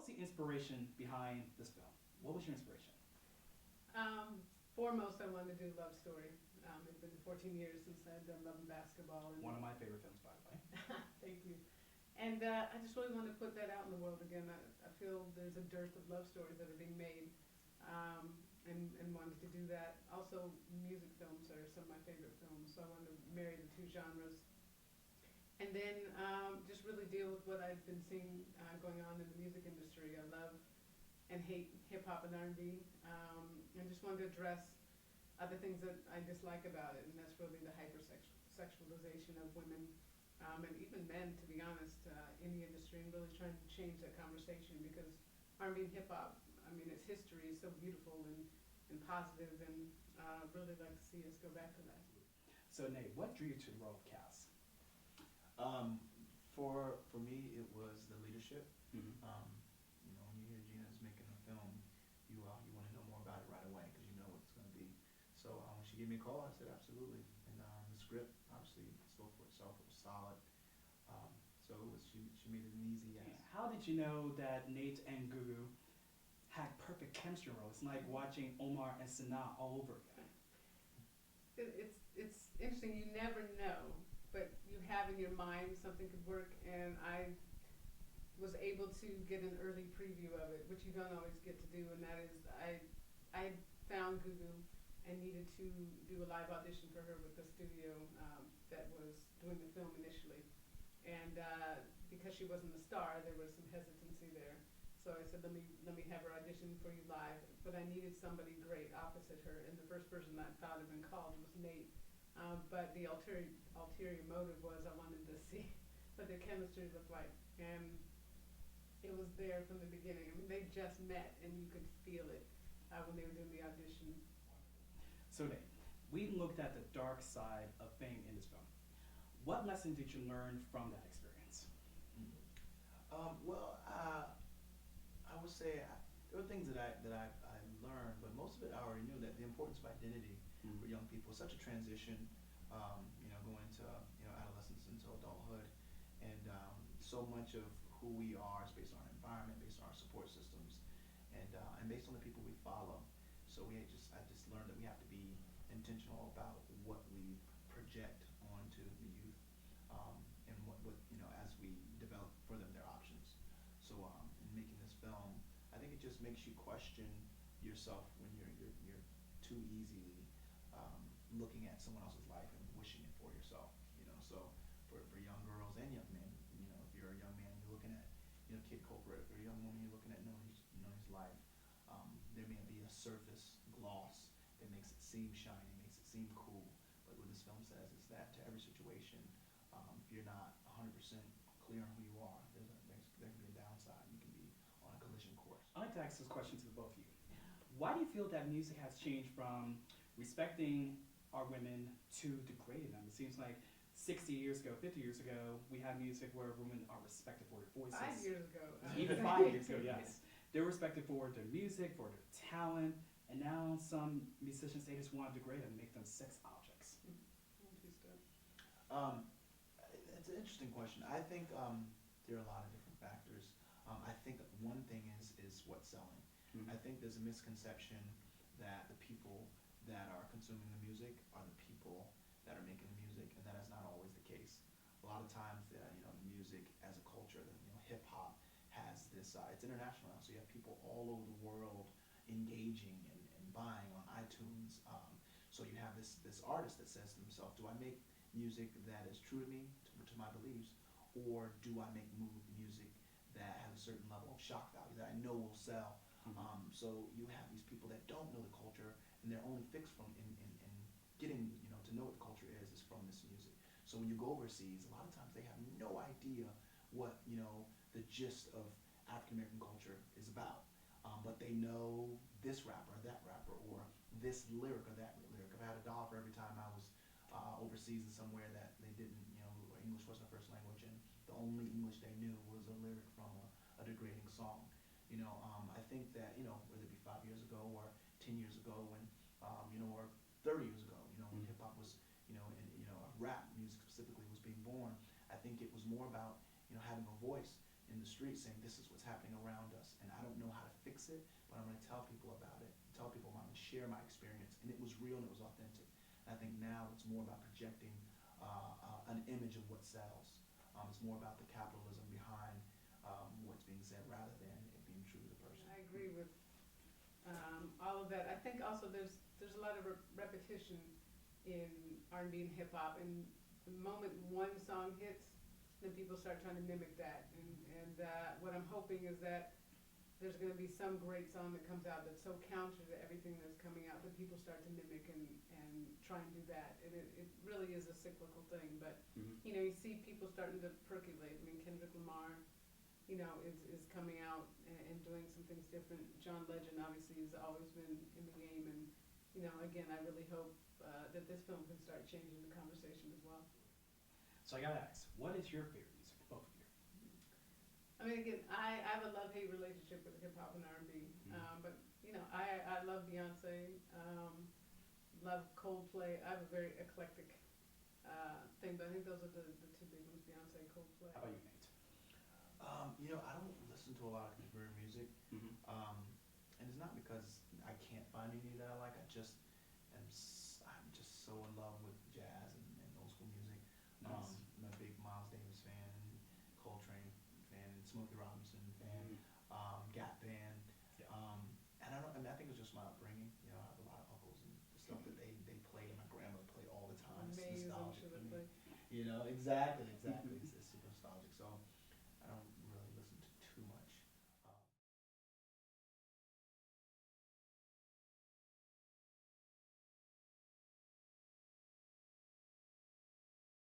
the inspiration behind this film? What was your inspiration? Foremost, I wanted to do Love Story. It's been 14 years since I've done Love and Basketball. And One of my favorite films, by the way. thank you. And I just really wanted to put that out in the world again. I feel there's a dearth of love stories that are being made, and wanted to do that. Also, music films are some of my favorite films, so I wanted to marry the two genres. And then just really deal with what I've been seeing going on in the music industry. I love and hate hip hop and R&B, and just wanted to address other things that I dislike about it, and that's really the hypersexualization of women, and even men, to be honest, in the industry, and really trying to change that conversation because R&B and hip hop, I mean, its history is so beautiful and positive, and really like to see us go back to that. So, Nate, what drew you to the role of Cass? Um, for me, it was the leadership. Mm-hmm. When you hear Gina's making a film, you want to know more about it right away because you know what it's going to be. So when she gave me a call, I said absolutely. And the script obviously spoke for itself. It was solid. So it was she made it an easy yes. How did you know that Nate and Gugu had perfect chemistry role? It's like watching Omar and Sanaa all over again. It's interesting. You never know, but you have in your mind something could work, and I was able to get an early preview of it, which you don't always get to do, and that is I found Gugu and needed to do a live audition for her with the studio that was doing the film initially, and because she wasn't a star, there was some hesitancy there. So I said, let me have her audition for you live, but I needed somebody great opposite her, and the first person I thought had been called was Nate. But the ulterior motive was I wanted to see what their chemistry looked like, and it was there from the beginning. I mean, they just met, and you could feel it when they were doing the audition. So, Nate, we looked at the dark side of fame in this film. What lesson did you learn from that experience? I would say there were things that I learned, but most of it I already knew, that the importance of identity for young people is such a transition, going into adolescence into adulthood, and so much of who we are is based on our environment, based on our support systems, and based on the people we follow. So I just learned that we have to be intentional about what we project onto the youth, and what as we develop for them their options. So in making this film, I think it just makes you question yourself when you're too easily looking at someone else's life and wishing it for yourself. So for young girls and young men, if you're a young man, you're looking at Kid Culprit. If you're a young woman, you're looking at Noni's life. There may be a surface gloss that makes it seem shiny, makes it seem cool. But what this film says is that to every situation, if you're not 100% clear on who you are, there can be a downside. You can be on a collision course. I'd like to ask this question to the both of you. Why do you feel that music has changed from respecting our women to degrading them? It seems like 60 years ago, 50 years ago, we had music where women are respected for their voices. 5 years ago. Even 5 years ago, yes. They're respected for their music, for their talent, and now some musicians, they just want to degrade them and make them sex objects. It's an interesting question. I think there are a lot of different factors. I think one thing is what's selling. Mm-hmm. I think there's a misconception that the people that are consuming the music are the people that are making the music, and that is not always the case. A lot of times, the music as a culture, hip hop has this. It's international now, so you have people all over the world engaging and buying on iTunes. So you have this artist that says to himself, do I make music that is true to me, to my beliefs, or do I make music that has a certain level of shock value that I know will sell? Mm-hmm. So you have these people that don't know the culture, and their only fix from in getting to know what the culture is from this music. So when you go overseas, a lot of times they have no idea what the gist of African American culture is about. But they know this rapper or that rapper, or this lyric or that lyric. I've had $1 for every time I was overseas in somewhere that they didn't, English wasn't their first language, and the only English they knew was a lyric from a degrading song. I think that, whether it be 5 years ago or 10 years ago, when, or 30 years ago, when hip hop was, rap music specifically was being born, I think it was more about, having a voice in the street saying this is what's happening around us, fix it, but I'm going to tell people about it, tell people I'm going to share my experience, and it was real and it was authentic. And I think now it's more about projecting an image of what sells. It's more about the capitalism behind what's being said rather than it being true to the person. I agree with all of that. I think also there's a lot of repetition in R&B and hip hop, and the moment one song hits, then people start trying to mimic that. And what I'm hoping is that there's going to be some great song that comes out that's so counter to everything that's coming out that people start to mimic and try and do that. And it really is a cyclical thing. But, you know, you see people starting to percolate. I mean, Kendrick Lamar, you know, is coming out and doing some things different. John Legend obviously has always been in the game. And, you know, again, I really hope that this film can start changing the conversation as well. So I gotta ask, what is your favorite music, both of you? I mean, again, I have a love-hate relationship with hip hop and R&B, but you know, I love Beyonce, love Coldplay. I have a very eclectic thing, but I think those are the two big ones: Beyonce and Coldplay. How about you, Nate? You know, I don't listen to a lot of contemporary music, and it's not because I can't find any that I like. I'm just so in love with jazz and old school music. Nice. I'm a big Miles Davis fan, and Coltrane fan, and Smokey Robinson fan, Gap Band. Yeah. And I think it's just my upbringing. You know, I have a lot of uncles and the stuff that they played, and my grandmother played all the time. It's Amazing, nostalgic should for have me. played. You know, exactly.